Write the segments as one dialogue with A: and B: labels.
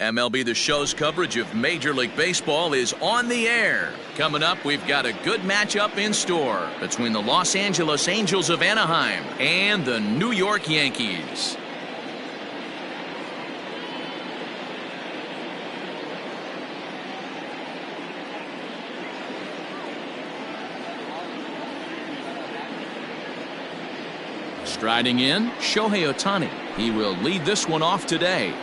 A: MLB The Show's coverage of Major League Baseball is on the air. Coming up, we've got a good matchup in store between the Los Angeles Angels of Anaheim and the New York Yankees. Striding in, Shohei Ohtani. He will lead this one off today.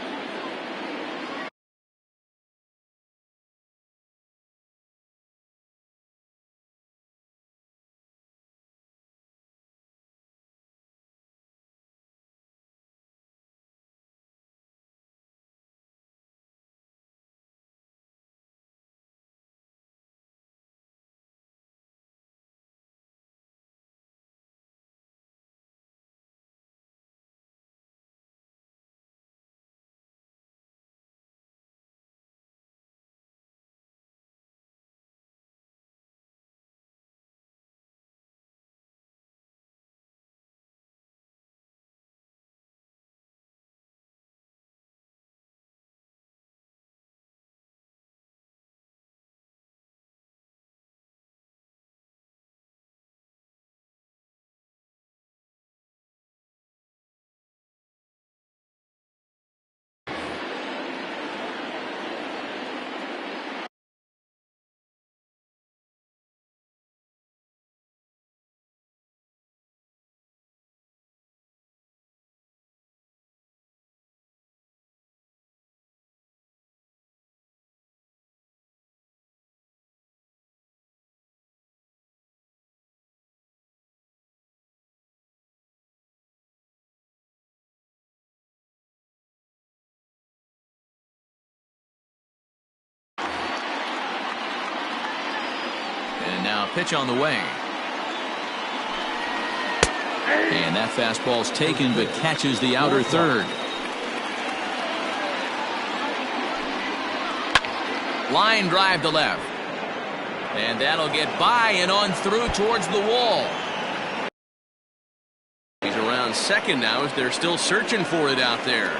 A: And now pitch on the way. And that fastball's taken but catches the outer third. Line drive to left. And that'll get by and on through towards the wall. He's around second now as they're still searching for it out there.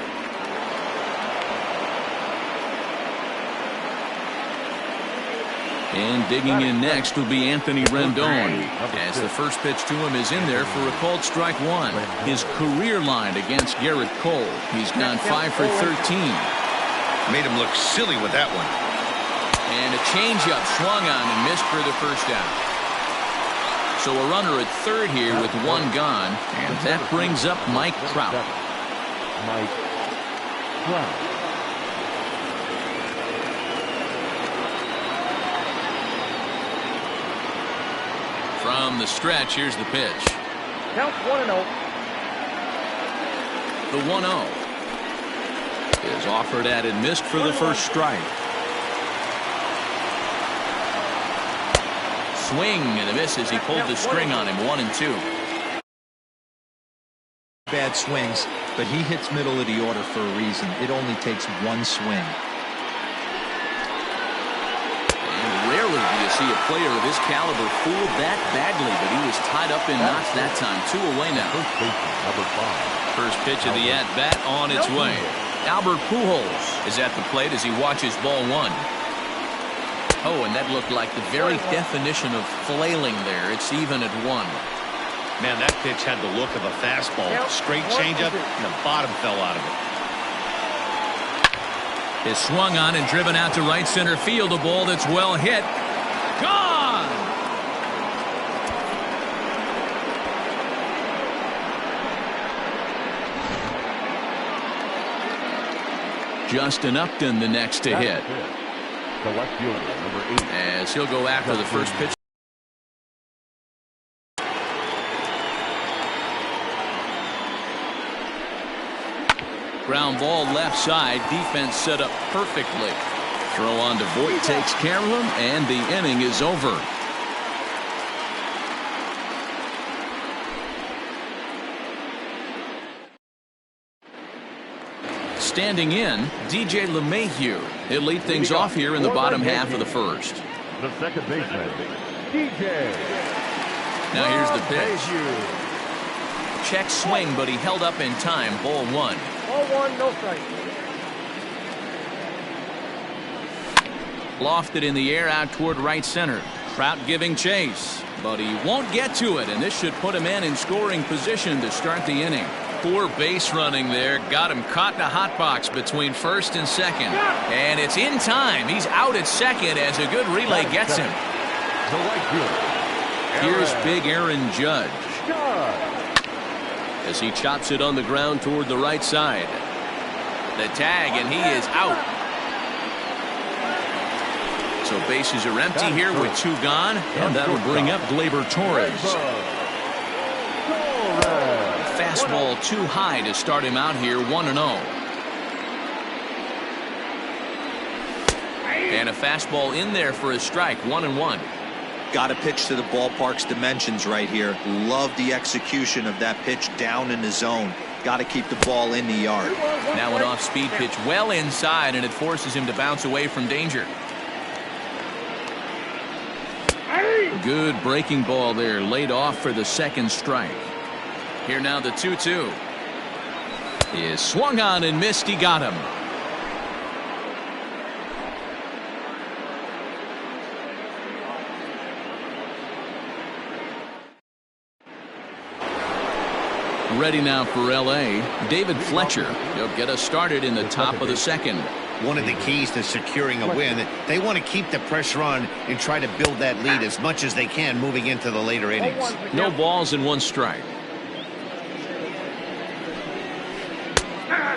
A: And digging in next will be Anthony Rendon, as the first pitch to him is in there for a called strike one. His career line against Garrett Cole. He's gone 5 for 13.
B: Made him look silly with that one.
A: And a changeup swung on and missed for the first out. So a runner at third here with one gone, and that brings up Mike Trout.
C: Mike Trout.
A: From the stretch, here's the pitch.
C: Count 1-0.
A: The 1-0 is offered at and missed for the first strike. Swing and a miss as he pulled the string on him. 1-2.
D: Bad swings, but he hits middle of the order for a reason. It only takes one swing.
A: Rarely do you see a player of his caliber fooled that badly, but he was tied up in knots that time. 2 away now. First pitch of the at-bat on its way. Albert Pujols is at the plate as he watches ball one. Oh, and that looked like the very definition of flailing there. It's even at 1.
B: Man, that pitch had the look of a fastball. Straight changeup, and the bottom fell out of it.
A: Is swung on and driven out to right center field. A ball that's well hit. Gone! Justin Upton the next to hit.
C: The left fielder, number 8.
A: As he'll go after the first pitch. Ground ball left side. Defense set up perfectly. Throw on to Voit takes care of him, and the inning is over. Standing in, DJ LeMahieu. He'll lead things off here in the bottom half of the first.
C: The second baseman, DJ.
A: Now here's the pitch. Check swing, but he held up in time. Ball 1.
C: Ball 1, no strike.
A: Lofted in the air out toward right center. Trout giving chase, but he won't get to it, and this should put him in scoring position to start the inning. Poor base running there. Got him caught in a hot box between first and second. And it's in time. He's out at second as a good relay gets him.
C: The right fielder,
A: Here's big Aaron Judge as he chops it on the ground toward the right side. The tag, and he is out. So bases are empty here with 2 gone, and that'll bring up Gleyber Torres. Fastball too high to start him out here, 1-0. And a fastball in there for a strike, 1-1.
D: Got to pitch to the ballpark's dimensions right here. Love the execution of that pitch down in the zone. Got to keep the ball in the yard.
A: Now an off-speed pitch well inside, and it forces him to bounce away from danger. Good breaking ball there, laid off for the second strike. Here now the 2-2 is swung on and missed. He got him. Ready now for LA, David Fletcher. He'll get us started in the top of the second.
B: One of the keys to securing a win, they want to keep the pressure on and try to build that lead as much as they can moving into the later innings.
A: No balls and 1 strike.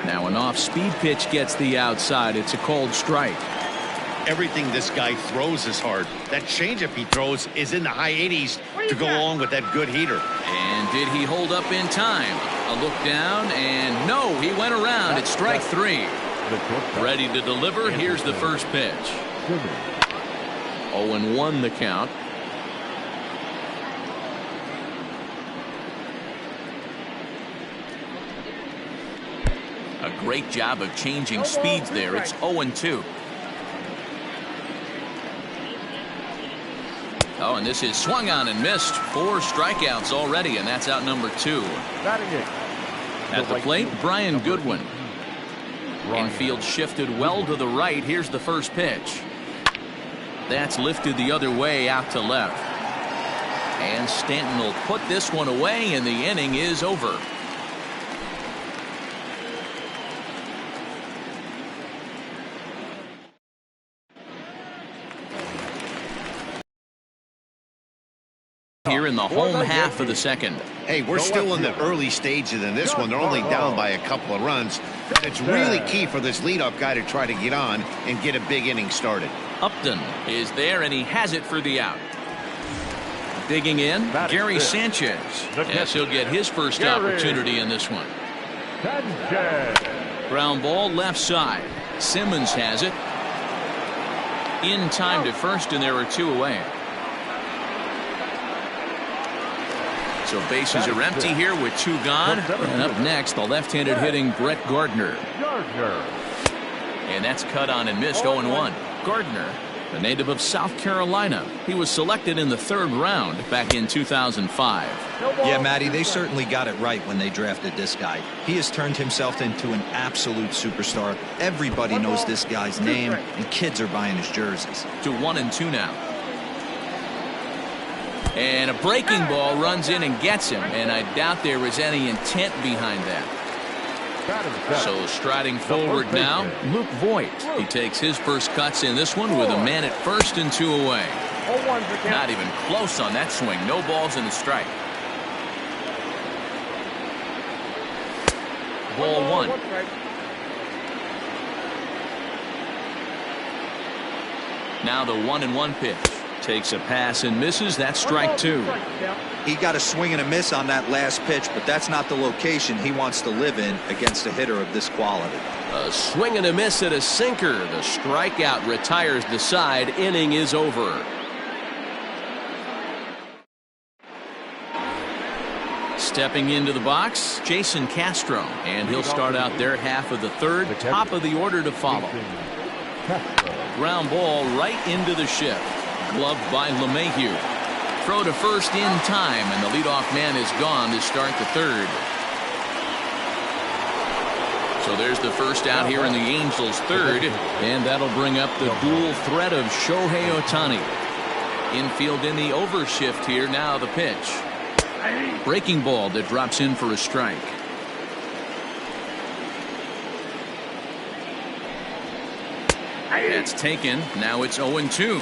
A: Now an off-speed pitch gets the outside. It's a called strike.
B: Everything this guy throws is hard. That changeup he throws is in the high 80s to go along with that good heater.
A: And did he hold up in time? A look down, and no, he went around. It's strike 3. Ready to deliver. Here's the first pitch. 0-1 the count. A great job of changing speeds there. It's 0-2. Oh, and this is swung on and missed. 4 strikeouts already, and that's out number 2. At the plate, Brian Goodwin. Infield shifted well to the right. Here's the first pitch. That's lifted the other way out to left. And Stanton will put this one away, and the inning is over. Here in the home half of the second.
B: Hey, we're still in the early stages in this one. They're only down by a couple of runs. It's really key for this leadoff guy to try to get on and get a big inning started.
A: Upton is there, and he has it for the out. Digging in, Gary Sanchez. Yes, he'll get his first opportunity in this one. Ground ball left side. Simmons has it. In time to first, and there are 2 away. So bases are empty here with 2 gone. And up next, the left-handed hitting Brett Gardner. And that's cut on and missed. 0-1. Gardner, the native of South Carolina. He was selected in the 3rd round back in 2005.
D: Yeah, Matty, they certainly got it right when they drafted this guy. He has turned himself into an absolute superstar. Everybody knows this guy's name, and kids are buying his jerseys.
A: To 1-2 now. And a breaking ball runs in and gets him, and I doubt there was any intent behind that. So striding forward now, Luke Voit. He takes his first cuts in this one with a man at first and 2 away. Not even close on that swing. No balls and a strike. Ball 1. Now the 1-1 pitch. Takes a pass and misses. That's strike 2.
D: He got a swing and a miss on that last pitch, but that's not the location he wants to live in against a hitter of this quality.
A: A swing and a miss at a sinker. The strikeout retires the side. Inning is over. Stepping into the box, Jason Castro, and he'll start out their half of the 3rd. Top of the order to follow. Ground ball right into the shift. Gloved by LeMahieu. Throw to first in time, and the leadoff man is gone to start the 3rd. So there's the first out here in the Angels' third, and that'll bring up the dual threat of Shohei Ohtani. Infield in the overshift here. Now the pitch. Breaking ball that drops in for a strike. That's taken. Now it's 0-2.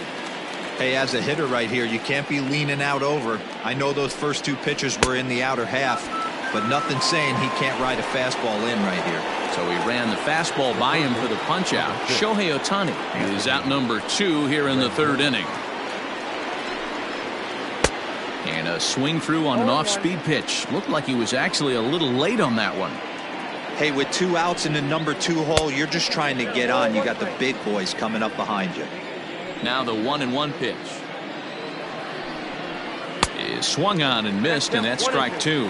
D: Hey, as a hitter right here, you can't be leaning out over. I know those first two pitches were in the outer half, but nothing saying he can't ride a fastball in right here.
A: So he ran the fastball by him for the punch-out. Shohei Ohtani is out number 2 here in the third inning. And a swing through on an off-speed pitch. Looked like he was actually a little late on that one.
D: Hey, with 2 outs in the number 2 hole, you're just trying to get on. You got the big boys coming up behind you.
A: Now the 1-1 pitch is swung on and missed, and that's strike 2.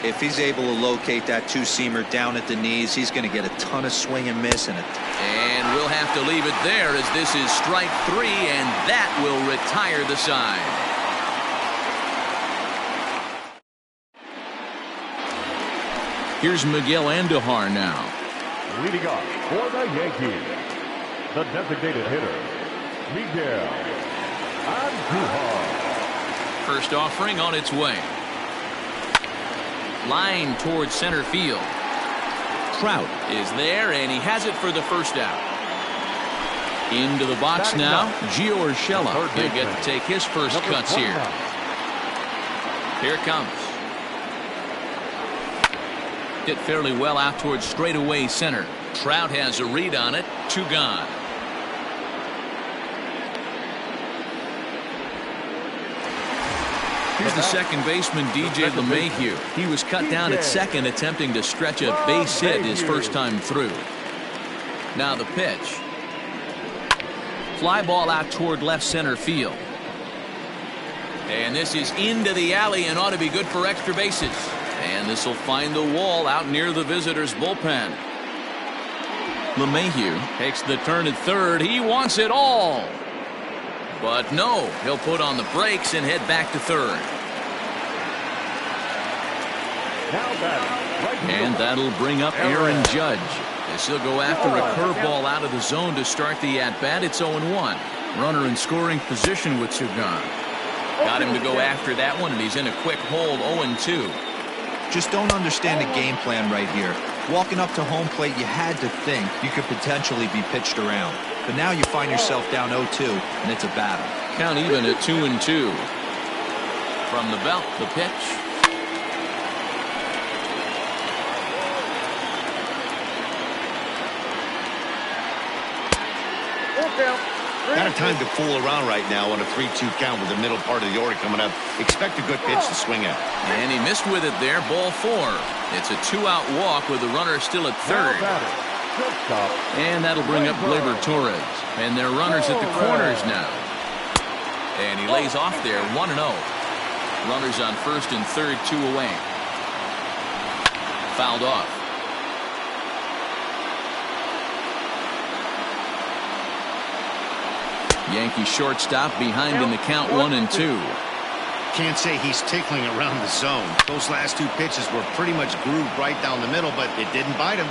D: If he's able to locate that 2-seamer down at the knees, he's going to get a ton of swing and miss in it.
A: And we'll have to leave it there, as this is strike 3, and that will retire the side. Here's Miguel Andujar now.
C: Leading off for the Yankees, the designated hitter, Miguel Andujar.
A: First offering on its way. Line towards center field. Trout is there, and he has it for the first out. Into the box now. Gio Urshela. He'll get to take his first cuts here. Here it comes. Hit fairly well out towards straightaway center. Trout has a read on it. 2 gone. Here's the second baseman, DJ LeMahieu. He was cut down at second, attempting to stretch a base hit his first time through. Now the pitch. Fly ball out toward left center field. And this is into the alley and ought to be good for extra bases. And this will find the wall out near the visitors' bullpen. LeMahieu takes the turn at third. He wants it all. But no, he'll put on the brakes and head back to third. And that'll bring up Aaron Judge, as he'll go after a curveball out of the zone to start the at-bat. It's 0-1. Runner in scoring position with 2 gone. Got him to go after that one, and he's in a quick hold. 0-2.
D: Just don't understand the game plan right here. Walking up to home plate, you had to think you could potentially be pitched around. But now you find yourself down 0-2, and it's a battle.
A: Count even at 2-2. From the belt, the pitch.
B: Not a time to fool around right now on a 3-2 count with the middle part of the order coming up. Expect a good pitch to swing at.
A: And he missed with it there. Ball 4. It's a 2-out walk with the runner still at third. And that'll bring up Gleyber Torres. And they're runners at the corners now. And he lays off there. 1-0. Runners on first and third, 2 away. Fouled off. Yankee shortstop behind in the count 1-2.
B: Can't say he's tickling around the zone. Those last 2 pitches were pretty much grooved right down the middle, but it didn't bite him.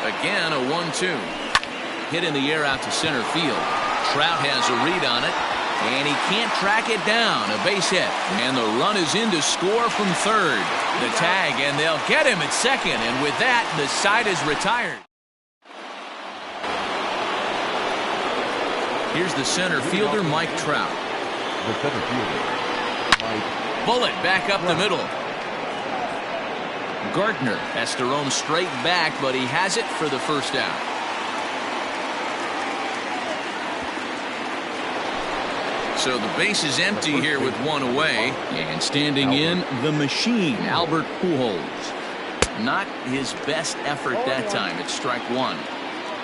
A: Again, a 1-2. Hit in the air out to center field. Trout has a read on it, and he can't track it down. A base hit, and the run is in to score from third. The tag, and they'll get him at second, and with that, the side is retired. Here's the center fielder, Mike Trout.
C: The center fielder, Mike.
A: Bullet back up the middle. Gardner has to roam straight back, but he has it for the first out. So the base is empty here with 1 away. And standing in, the machine, Albert Pujols. Not his best effort that time. It's strike 1.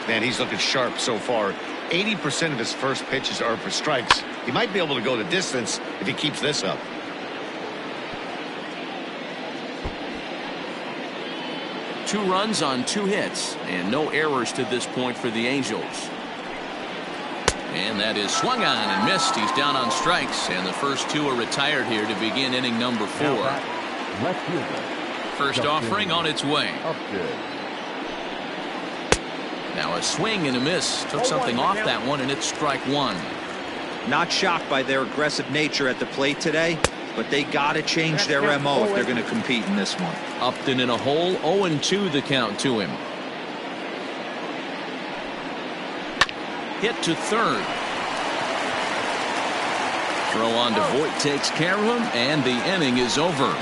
B: Man, he's looking sharp so far. 80% of his first pitches are for strikes. He might be able to go the distance if he keeps this up.
A: Two runs on 2 hits, and no errors to this point for the Angels. And that is swung on and missed. He's down on strikes, and the first 2 are retired here to begin inning number 4.
C: Left fielder.
A: First offering on its way. Now a swing and a miss. Took something off that one, and it's strike one.
D: Not shocked by their aggressive nature at the plate today, but they got to change their MO if they're going to compete in this one.
A: Upton in a hole, 0-2 the count to him. Hit to third. Throw on to Voit takes care of him, and the inning is over.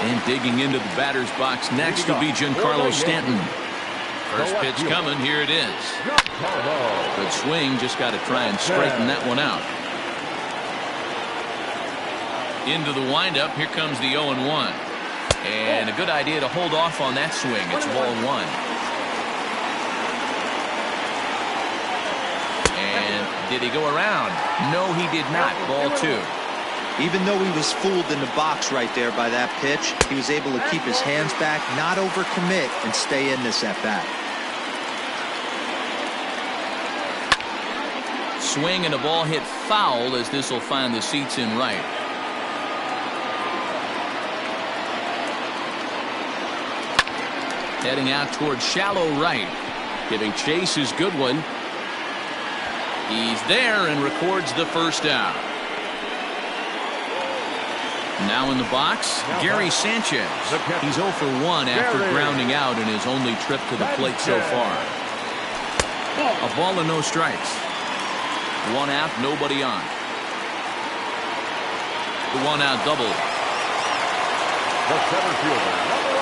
A: And digging into the batter's box next will be Giancarlo Stanton. First pitch coming. Here it is. Good swing. Just got to try and straighten that one out. Into the windup. Here comes the 0-1. And a good idea to hold off on that swing. It's ball one. And did he go around? No, he did not. Ball two.
D: Even though he was fooled in the box right there by that pitch, he was able to keep his hands back, not overcommit, and stay in this at bat.
A: Swing and a ball hit foul as this will find the seats in right. Heading out towards shallow right. Giving chase is Goodwin. He's there and records the first out. Now in the box, Gary Sanchez. He's 0 for 1 after grounding out in his only trip to the plate so far. A ball and no strikes. One out, nobody on. The one out double.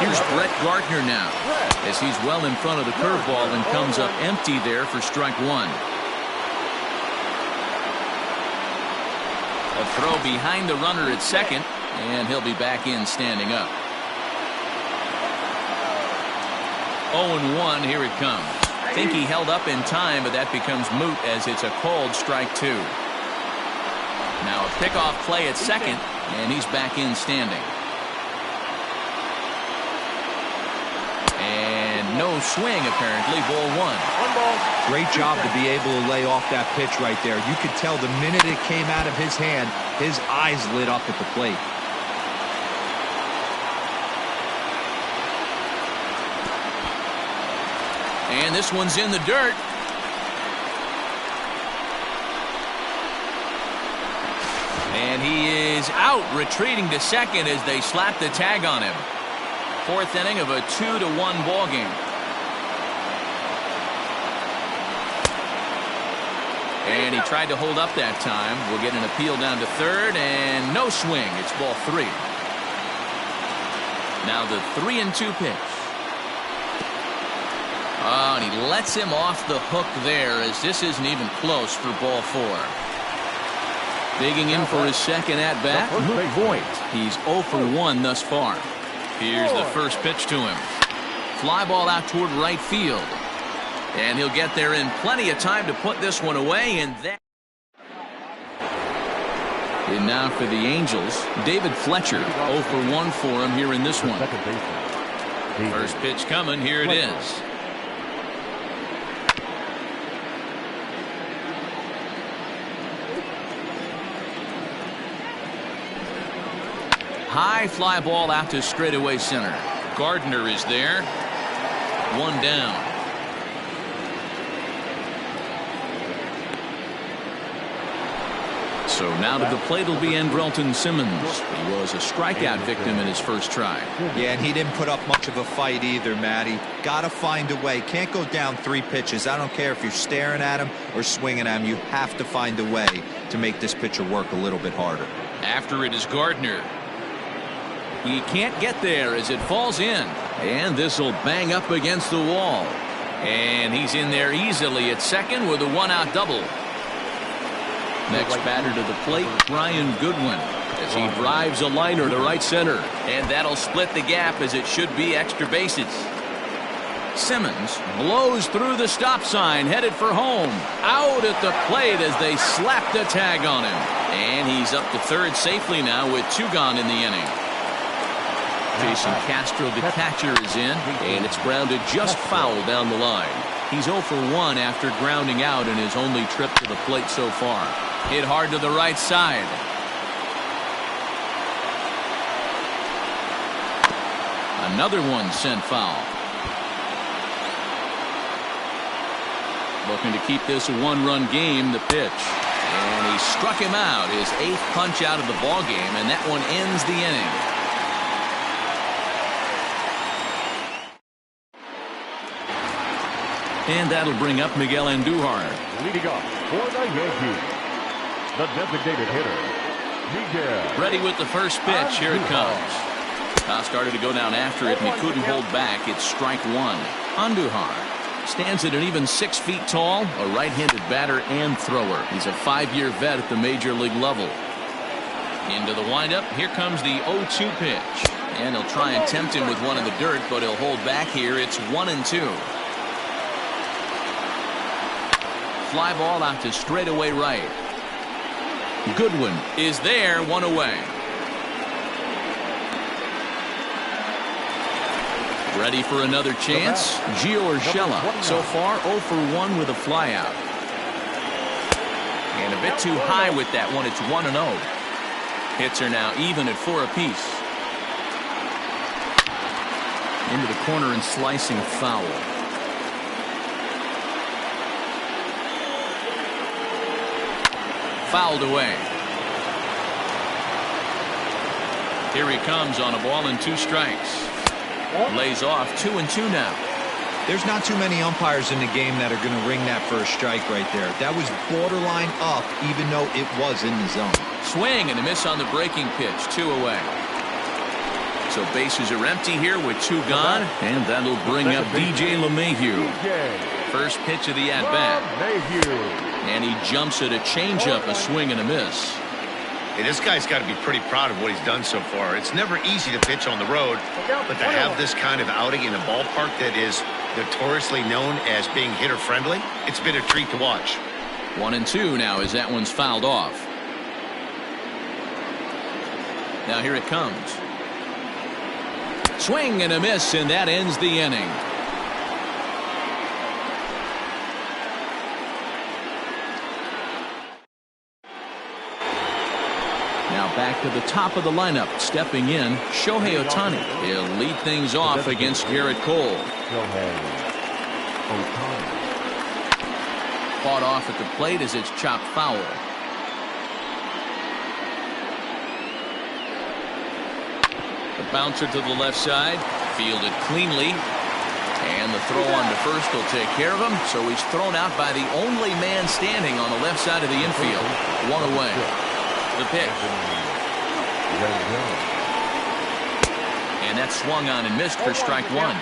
A: Here's Brett Gardner now, as he's well in front of the curveball and comes up empty there for strike one. A throw behind the runner at second, and he'll be back in standing up. 0-1, here it comes. Think he held up in time, but that becomes moot as it's a called strike two. Now a pickoff play at second, and he's back in standing. And no swing apparently, ball one.
D: Great job to be able to lay off that pitch right there. You could tell the minute it came out of his hand, his eyes lit up at the plate.
A: And this one's in the dirt. And he is out, retreating to second as they slap the tag on him. Fourth inning of a 2-1 ball game. And he tried to hold up that time. We'll get an appeal down to third, and no swing. It's ball three. Now the 3-2 pitch. Oh, and he lets him off the hook there as this isn't even close for ball four. Digging in for his second at-bat, Luke Voit. He's 0 for 1 thus far. Here's the first pitch to him. Fly ball out toward right field. And he'll get there in plenty of time to put this one away. And now for the Angels, David Fletcher. 0 for 1 for him here in this one. First pitch coming. Here it is. High fly ball out to straightaway center. Gardner is there. One down. So now to the plate will be Andrelton Simmons. He was a strikeout victim in his first try.
D: Yeah, and he didn't put up much of a fight either, Matty. Gotta find a way. Can't go down 3 pitches. I don't care if you're staring at him or swinging at him. You have to find a way to make this pitcher work a little bit harder.
A: After it is Gardner. He can't get there as it falls in. And this will bang up against the wall. And he's in there easily at second with a one-out double. Next batter to the plate, Brian Goodwin, as he drives a liner to right center. And that'll split the gap as it should be extra bases. Simmons blows through the stop sign, headed for home. Out at the plate as they slap the tag on him. And he's up to third safely now with 2 gone in the inning. Jason Castro, the catcher, is in, and it's grounded just foul down the line. He's 0 for 1 after grounding out in his only trip to the plate so far. Hit hard to the right side. Another one sent foul. Looking to keep this a one-run game, the pitch. And he struck him out, his 8th punch out of the ball game, and that one ends the inning. And that'll bring up Miguel Andujar.
C: Leading off for the Yankees, the designated hitter, Miguel.
A: Ready with the first pitch. Here it comes. Started to go down after it, and he couldn't hold back. It's strike one. Andujar stands at an even 6 feet tall, a right-handed batter and thrower. He's a 5-year vet at the major league level. Into the windup. Here comes the 0-2 pitch. And he'll try and tempt him with one in the dirt, but he'll hold back here. It's 1-2. Fly ball out to straightaway right. Goodwin is there, 1 away. Ready for another chance. Gio Urshela so far 0 for 1 with a flyout. And a bit too high with that one. It's 1-0. Hits are now even at 4 apiece. Into the corner and slicing foul. Fouled away. Here he comes on a ball and 2 strikes. Lays off 2-2 now.
D: There's not too many umpires in the game that are going to ring that first strike right there. That was borderline up, even though it was in the zone.
A: Swing and a miss on the breaking pitch. 2 away. So bases are empty here with 2 gone, and that'll bring up DJ LeMahieu. First pitch of the at-bat. And he jumps at a changeup, a swing and a miss.
B: Hey, this guy's got to be pretty proud of what he's done so far. It's never easy to pitch on the road, but to have this kind of outing in a ballpark that is notoriously known as being hitter-friendly, it's been a treat to watch.
A: 1-2 now as that one's fouled off. Now here it comes. Swing and a miss, and that ends the inning. Now back to the top of the lineup. Stepping in, Shohei Ohtani. He'll lead things off against Garrett Cole. Fought off at the plate as it's chopped foul. The bouncer to the left side. Fielded cleanly. And the throw on to first will take care of him. So he's thrown out by the only man standing on the left side of the infield. 1 away. The pitch. And that swung on and missed for strike 1.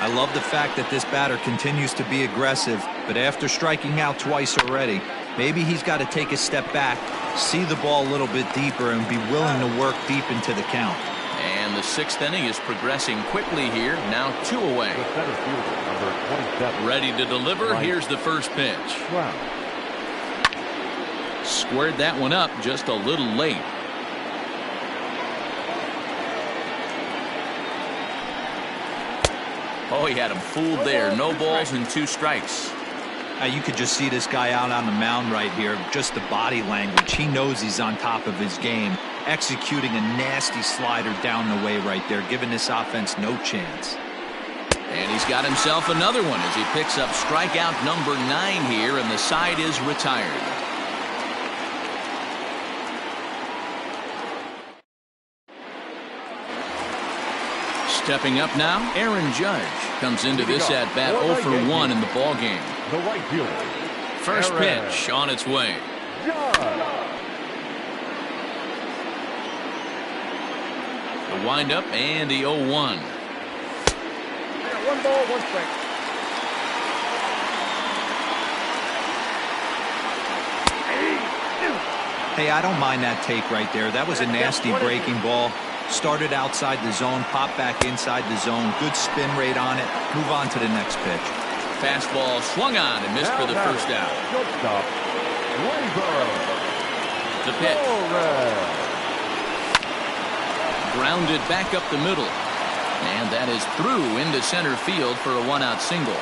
D: I love the fact that this batter continues to be aggressive, but after striking out twice already, maybe he's got to take a step back, see the ball a little bit deeper, and be willing to work deep into the count.
A: And the 6th inning is progressing quickly here. Now 2 away. Ready to deliver. Here's the first pitch. Squared that one up just a little late. Oh, he had him fooled there. No balls and 2 strikes.
D: You could just see this guy out on the mound right here. Just the body language. He knows he's on top of his game. Executing a nasty slider down the way right there, giving this offense no chance.
A: And he's got himself another one as he picks up strikeout number 9 here, and the side is retired. Stepping up now, Aaron Judge comes into this at-bat 0 for 1 in the ball game.
C: The right fielder.
A: First pitch on its way. The windup and the 0-1.
E: 1 ball, 1 strike.
D: Hey, I don't mind that take right there. That was a nasty breaking ball. Started outside the zone, popped back inside the zone. Good spin rate on it. Move on to the next pitch.
A: Fastball swung on and missed for the first out.
C: Shortstop,
A: The pitch. Grounded back up the middle. And that is through into center field for a 1-out single.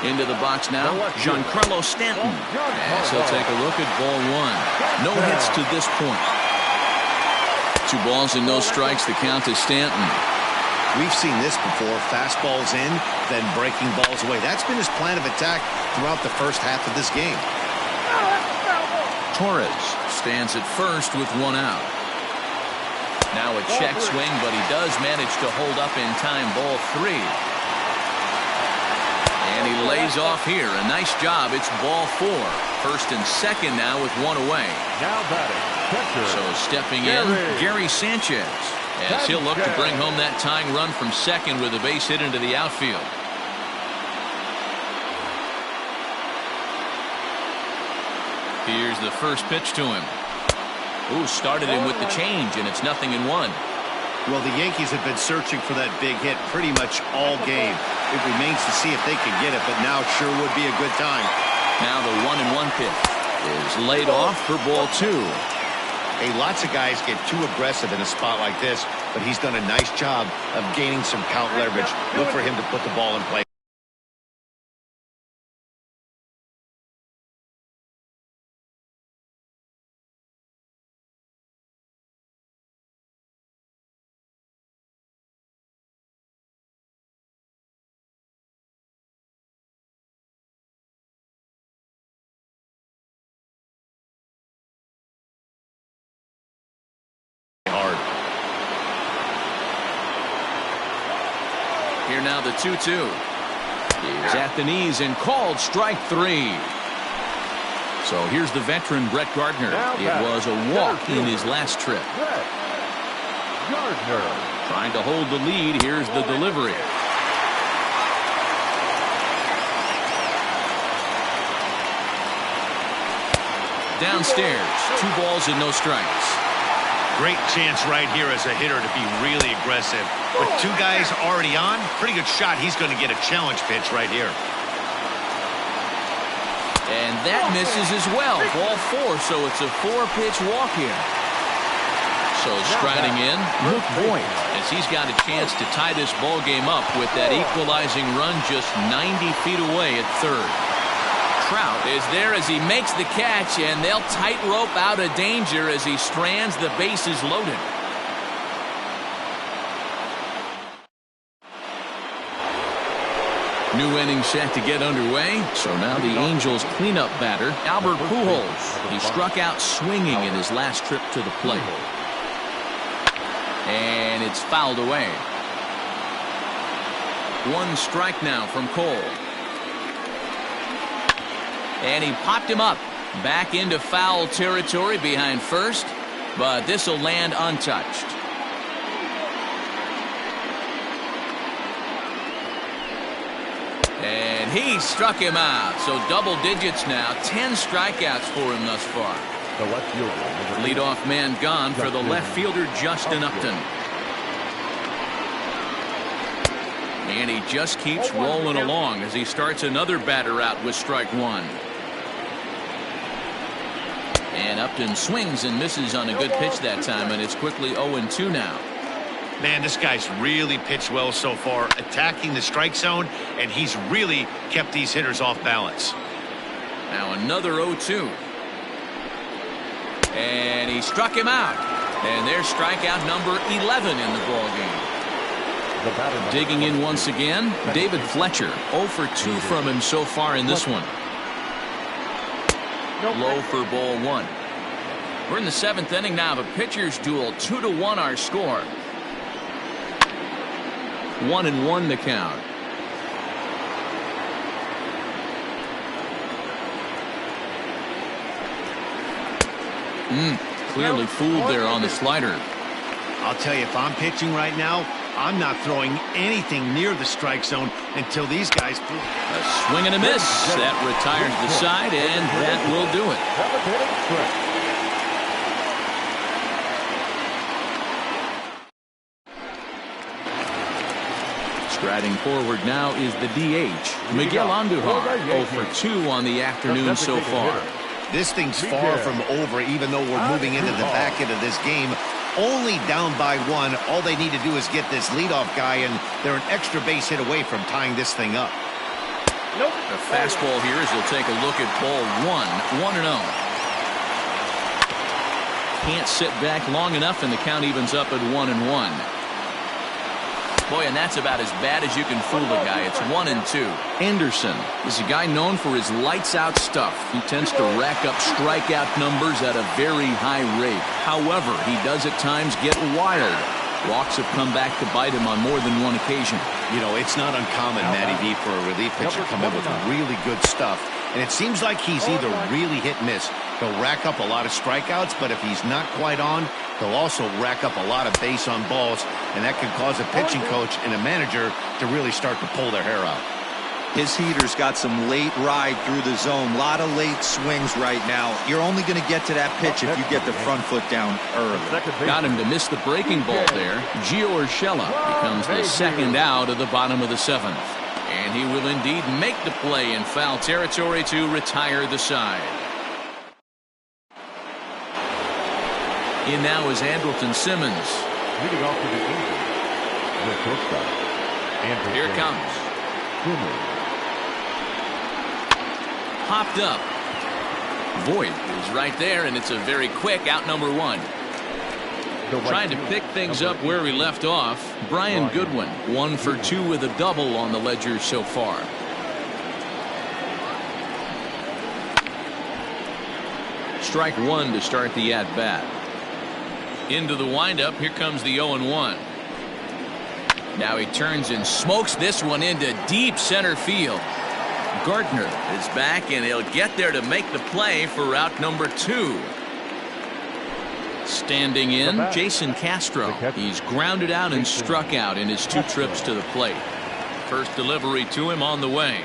A: Into the box now, Giancarlo Stanton. As he'll take a look at ball one. No hits to this point. 2 balls and no strikes. The count to Stanton.
B: We've seen this before. Fastballs in, then breaking balls away. That's been his plan of attack throughout the first half of this game.
A: Torres stands at first with 1 out. Now a check swing, but he does manage to hold up in time. Ball 3. And he lays off here. A nice job. It's ball 4. First and second now with 1 away.
C: Now batting, catcher.
A: So stepping in, Gary Sanchez. As he'll look to bring home that tying run from second with a base hit into the outfield. Here's the first pitch to him. Ooh, started him with the change, and it's 0-1.
B: Well, the Yankees have been searching for that big hit pretty much all game. It remains to see if they can get it, but now sure would be a good time.
A: Now the 1-1 pitch is laid off for ball 2.
B: Hey, lots of guys get too aggressive in a spot like this, but he's done a nice job of gaining some count leverage. Look for him to put the ball in play.
A: Here now the 2-2. He's at the knees and called strike 3. So here's the veteran Brett Gardner. It was a walk in his last trip.
C: Gardner.
A: Trying to hold the lead. Here's the delivery. Downstairs. 2 balls and no strikes.
B: Great chance right here as a hitter to be really aggressive. With 2 guys already on, pretty good shot. He's going to get a challenge pitch right here.
A: And that misses as well. Ball 4, so it's a 4-pitch walk here. So striding in, Luke Voit, as he's got a chance to tie this ball game up with that equalizing run just 90 feet away at third. Trout is there as he makes the catch, and they'll tightrope out of danger as he strands. The bases loaded. New inning set to get underway. So now the Angels cleanup batter, Albert Pujols. He struck out swinging in his last trip to the plate. And it's fouled away. 1 strike now from Cole. And he popped him up. Back into foul territory behind first. But this will land untouched. And he struck him out. So double digits now. 10 strikeouts for him thus far.
C: The left fielder.
A: Leadoff man gone for the left fielder, Justin Upton. And he just keeps rolling along as he starts another batter out with strike 1. And Upton swings and misses on a good pitch that time, and it's quickly 0-2 now.
B: Man, this guy's really pitched well so far, attacking the strike zone, and he's really kept these hitters off balance.
A: Now another 0-2. And he struck him out. And there's strikeout number 11 in the ball game. Digging in once again, David Fletcher. 0 for 2 from him so far in this one. Low for ball 1. We're in the 7th inning now of a pitcher's duel. 2-1 our score. 1-1 the count. Clearly fooled there on the slider.
B: I'll tell you, if I'm pitching right now, I'm not throwing anything near the strike zone until these guys.
A: A swing and a miss. That retires the side, and that will do it. Striding forward now is the DH, Miguel Andujar. 0 for 2 on the afternoon so far.
B: This thing's far from over, even though we're moving into the back end of this game. Only down by 1. All they need to do is get this leadoff guy, and they're an extra base hit away from tying this thing up.
A: The fastball here as he'll take a look at ball 1-0. Can't sit back long enough, and the count evens up at 1-1. Boy, and that's about as bad as you can fool a guy. It's 1-2. Anderson is a guy known for his lights-out stuff. He tends to rack up strikeout numbers at a very high rate. However, he does at times get wild. Walks have come back to bite him on more than one occasion.
B: You know, it's not uncommon, Matty V, for a relief pitcher to come in with really good stuff. And it seems like he's either really hit and miss. He'll rack up a lot of strikeouts, but if he's not quite on, he'll also rack up a lot of base on balls, and that can cause a pitching coach and a manager to really start to pull their hair out.
D: His heater's got some late ride through the zone. A lot of late swings right now. You're only going to get to that pitch if you get the front foot down early.
A: Got him to miss the breaking ball there. Gio Urshela becomes the second out of the bottom of the 7th. And he will indeed make the play in foul territory to retire the side. In now is Andrelton Simmons.
C: Leading off to the Angels, the shortstop.
A: Here it comes. Popped up. Voit is right there, and it's a very quick out number 1. Trying to pick things up where we left off. Brian Goodwin, 1 for 2 with a double on the ledger so far. Strike 1 to start the at-bat. Into the windup. Here comes the 0-1. Now he turns and smokes this one into deep center field. Gardner is back, and he'll get there to make the play for route number 2. Standing in, Jason Castro. He's grounded out and struck out in his 2 trips to the plate. First delivery to him on the way.